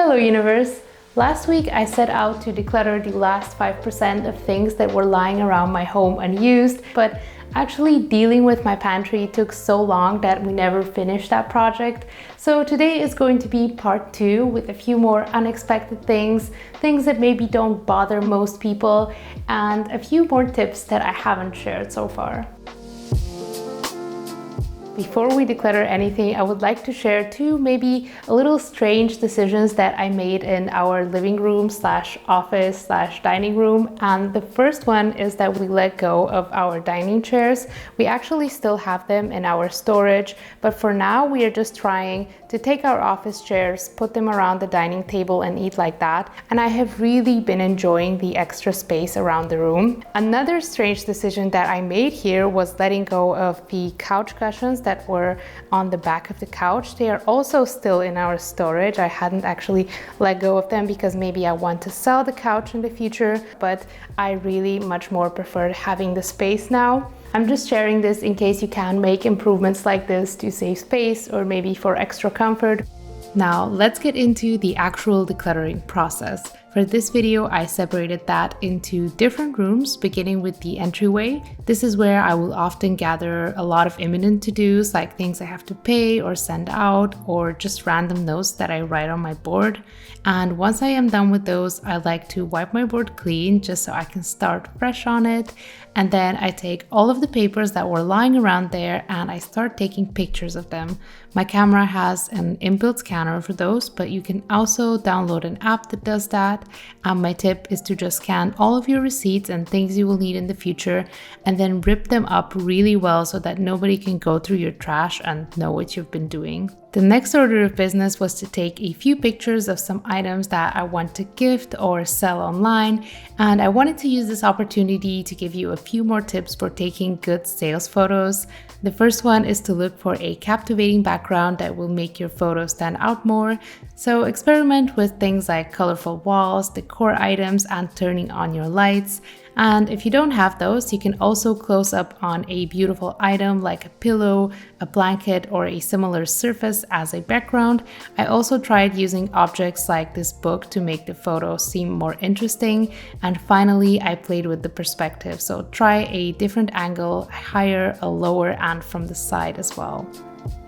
Hello universe! Last week I set out to declutter the last 5% of things that were lying around my home unused, but actually dealing with my pantry took so long that we never finished that project. So today is going to be part 2 with a few more unexpected things that maybe don't bother most people, and a few more tips that I haven't shared so far. Before we declutter anything, I would like to share 2 maybe a little strange decisions that I made in our living room / office / dining room. And the first one is that we let go of our dining chairs. We actually still have them in our storage, but for now we are just trying to take our office chairs, put them around the dining table and eat like that. And I have really been enjoying the extra space around the room. Another strange decision that I made here was letting go of the couch cushions that were on the back of the couch. They are also still in our storage. I hadn't actually let go of them because maybe I want to sell the couch in the future, but I really much more prefer having the space now. I'm just sharing this in case you can make improvements like this to save space or maybe for extra comfort. Now let's get into the actual decluttering process. For this video, I separated that into different rooms, beginning with the entryway. This is where I will often gather a lot of imminent to-dos, like things I have to pay or send out, or just random notes that I write on my board. And once I am done with those, I like to wipe my board clean just so I can start fresh on it. And then I take all of the papers that were lying around there and I start taking pictures of them. My camera has an inbuilt scanner for those, but you can also download an app that does that. And my tip is to just scan all of your receipts and things you will need in the future and then rip them up really well so that nobody can go through your trash and know what you've been doing. The next order of business was to take a few pictures of some items that I want to gift or sell online, and I wanted to use this opportunity to give you a few more tips for taking good sales photos. The first one is to look for a captivating background that will make your photo stand out more. So experiment with things like colorful walls, decor items, and turning on your lights. And if you don't have those, you can also close up on a beautiful item like a pillow, a blanket, or a similar surface as a background. I also tried using objects like this book to make the photo seem more interesting. And finally, I played with the perspective. So try a different angle, higher, a lower, and from the side as well.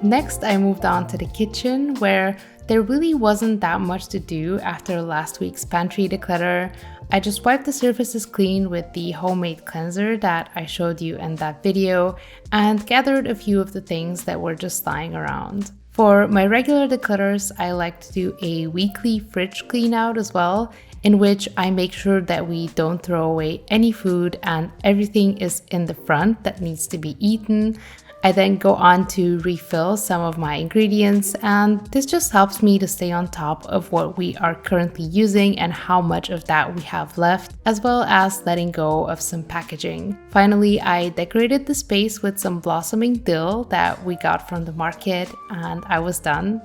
Next, I moved on to the kitchen, where there really wasn't that much to do after last week's pantry declutter. I just wiped the surfaces clean with the homemade cleanser that I showed you in that video and gathered a few of the things that were just lying around. For my regular declutters, I like to do a weekly fridge clean out as well, in which I make sure that we don't throw away any food and everything is in the front that needs to be eaten. I then go on to refill some of my ingredients, and this just helps me to stay on top of what we are currently using and how much of that we have left, as well as letting go of some packaging. Finally, I decorated the space with some blossoming dill that we got from the market, and I was done.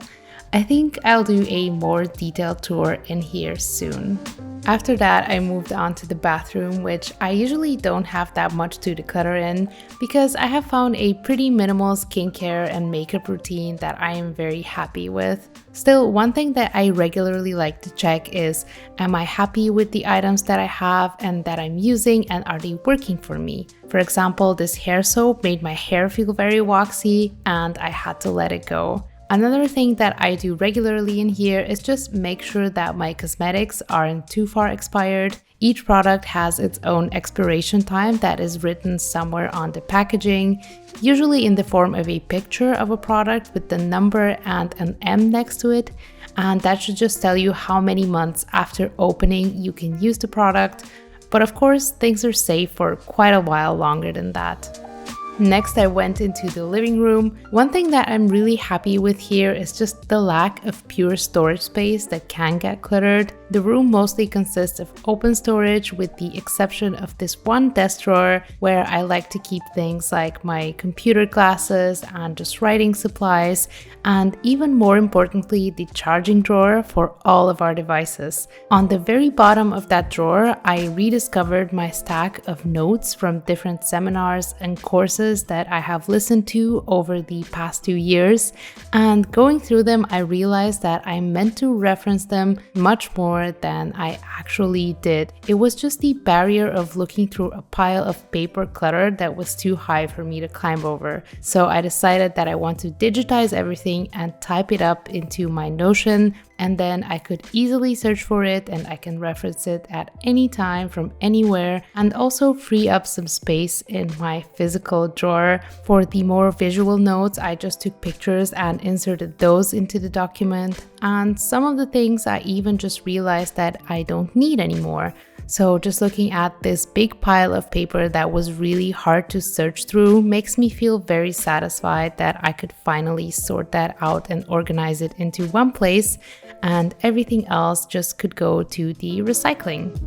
I think I'll do a more detailed tour in here soon. After that, I moved on to the bathroom, which I usually don't have that much to declutter in because I have found a pretty minimal skincare and makeup routine that I am very happy with. Still, one thing that I regularly like to check is, am I happy with the items that I have and that I'm using, and are they working for me? For example, this hair soap made my hair feel very waxy and I had to let it go. Another thing that I do regularly in here is just make sure that my cosmetics aren't too far expired. Each product has its own expiration time that is written somewhere on the packaging, usually in the form of a picture of a product with the number and an M next to it. And that should just tell you how many months after opening you can use the product. But of course, things are safe for quite a while longer than that. Next, I went into the living room. One thing that I'm really happy with here is just the lack of pure storage space that can get cluttered. The room mostly consists of open storage with the exception of this one desk drawer where I like to keep things like my computer glasses and just writing supplies, and even more importantly, the charging drawer for all of our devices. On the very bottom of that drawer, I rediscovered my stack of notes from different seminars and courses podcasts that I have listened to over the past 2 years, and going through them, I realized that I meant to reference them much more than I actually did. It was just the barrier of looking through a pile of paper clutter that was too high for me to climb over. So I decided that I want to digitize everything and type it up into my Notion, and then I could easily search for it and I can reference it at any time from anywhere, and also free up some space in my physical drawer. For the more visual notes, I just took pictures and inserted those into the document, and some of the things I even just realized that I don't need anymore. So just looking at this big pile of paper that was really hard to search through makes me feel very satisfied that I could finally sort that out and organize it into one place, and everything else just could go to the recycling.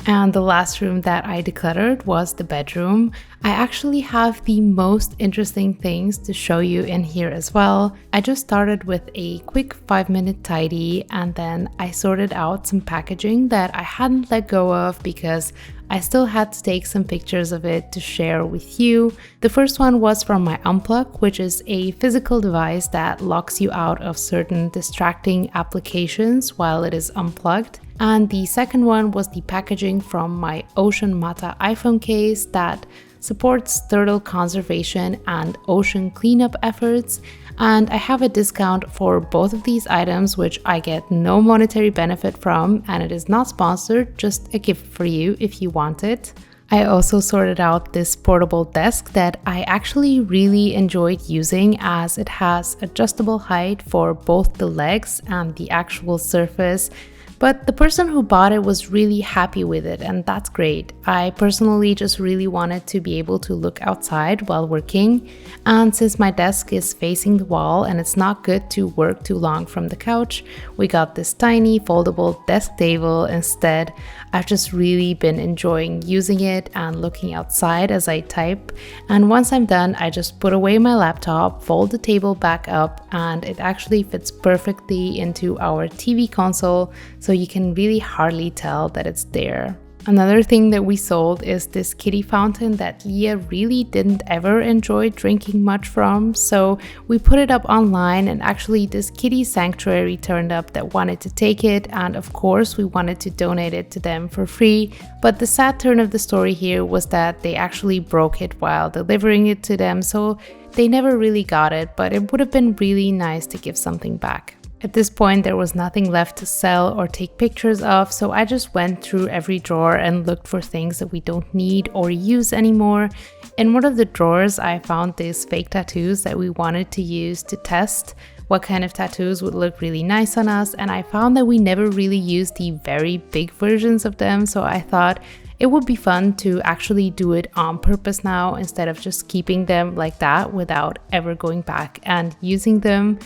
And the last room that I decluttered was the bedroom. I actually have the most interesting things to show you in here as well. I just started with a quick 5-minute tidy, and then I sorted out some packaging that I hadn't let go of because I still had to take some pictures of it to share with you. The first one was from my Unplug, which is a physical device that locks you out of certain distracting applications while it is unplugged. And the second one was the packaging from my Ocean Mata iPhone case that supports turtle conservation and ocean cleanup efforts. And I have a discount for both of these items, which I get no monetary benefit from, and it is not sponsored, just a gift for you if you want it. I also sorted out this portable desk that I actually really enjoyed using, as it has adjustable height for both the legs and the actual surface. But the person who bought it was really happy with it, and that's great. I personally just really wanted to be able to look outside while working, and since my desk is facing the wall and it's not good to work too long from the couch, we got this tiny foldable desk table instead. I've just really been enjoying using it and looking outside as I type, and once I'm done, I just put away my laptop, fold the table back up, and it actually fits perfectly into our TV console, so you can really hardly tell that it's there. Another thing that we sold is this kitty fountain that Leah really didn't ever enjoy drinking much from, so we put it up online, and actually this kitty sanctuary turned up that wanted to take it, and of course we wanted to donate it to them for free. But the sad turn of the story here was that they actually broke it while delivering it to them, so they never really got it, but it would have been really nice to give something back. At this point, there was nothing left to sell or take pictures of, so I just went through every drawer and looked for things that we don't need or use anymore. In one of the drawers, I found these fake tattoos that we wanted to use to test what kind of tattoos would look really nice on us, and I found that we never really used the very big versions of them, so I thought it would be fun to actually do it on purpose now instead of just keeping them like that without ever going back and using them.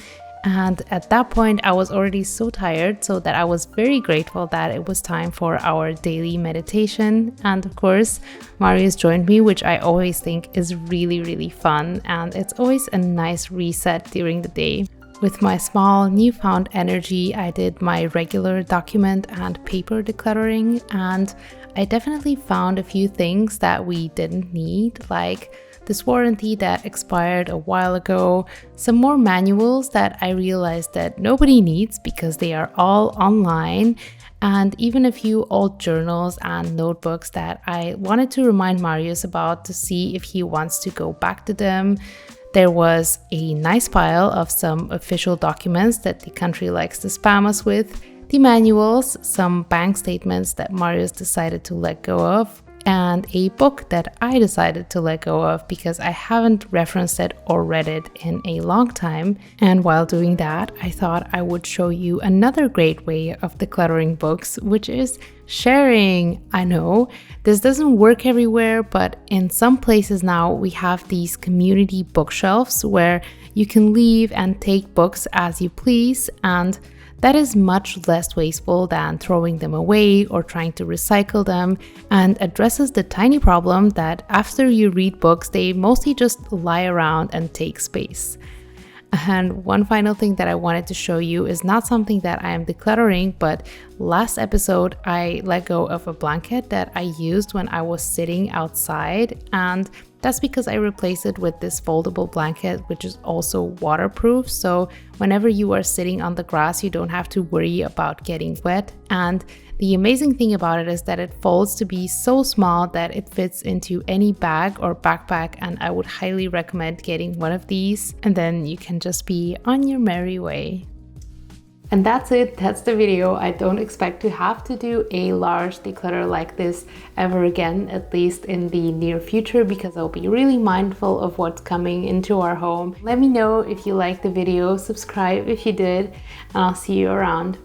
And at that point, I was already so tired, so that I was very grateful that it was time for our daily meditation. And of course, Marius joined me, which I always think is really, really fun. And it's always a nice reset during the day. With my small newfound energy, I did my regular document and paper decluttering, and I definitely found a few things that we didn't need, like this warranty that expired a while ago, some more manuals that I realized that nobody needs because they are all online, and even a few old journals and notebooks that I wanted to remind Marius about to see if he wants to go back to them. There was a nice pile of some official documents that the country likes to spam us with, the manuals, some bank statements that Marius decided to let go of, and a book that I decided to let go of because I haven't referenced it or read it in a long time. And while doing that, I thought I would show you another great way of decluttering books, which is sharing. I know this doesn't work everywhere, but in some places now we have these community bookshelves where you can leave and take books as you please, and that is much less wasteful than throwing them away or trying to recycle them, and addresses the tiny problem that after you read books, they mostly just lie around and take space. And one final thing that I wanted to show you is not something that I am decluttering, but last episode I let go of a blanket that I used when I was sitting outside, and That's because I replaced it with this foldable blanket, which is also waterproof. So whenever you are sitting on the grass, you don't have to worry about getting wet. And the amazing thing about it is that it folds to be so small that it fits into any bag or backpack. And I would highly recommend getting one of these. And then you can just be on your merry way. And that's it, that's the video. I don't expect to have to do a large declutter like this ever again, at least in the near future, because I'll be really mindful of what's coming into our home. Let me know if you liked the video, subscribe if you did, and I'll see you around.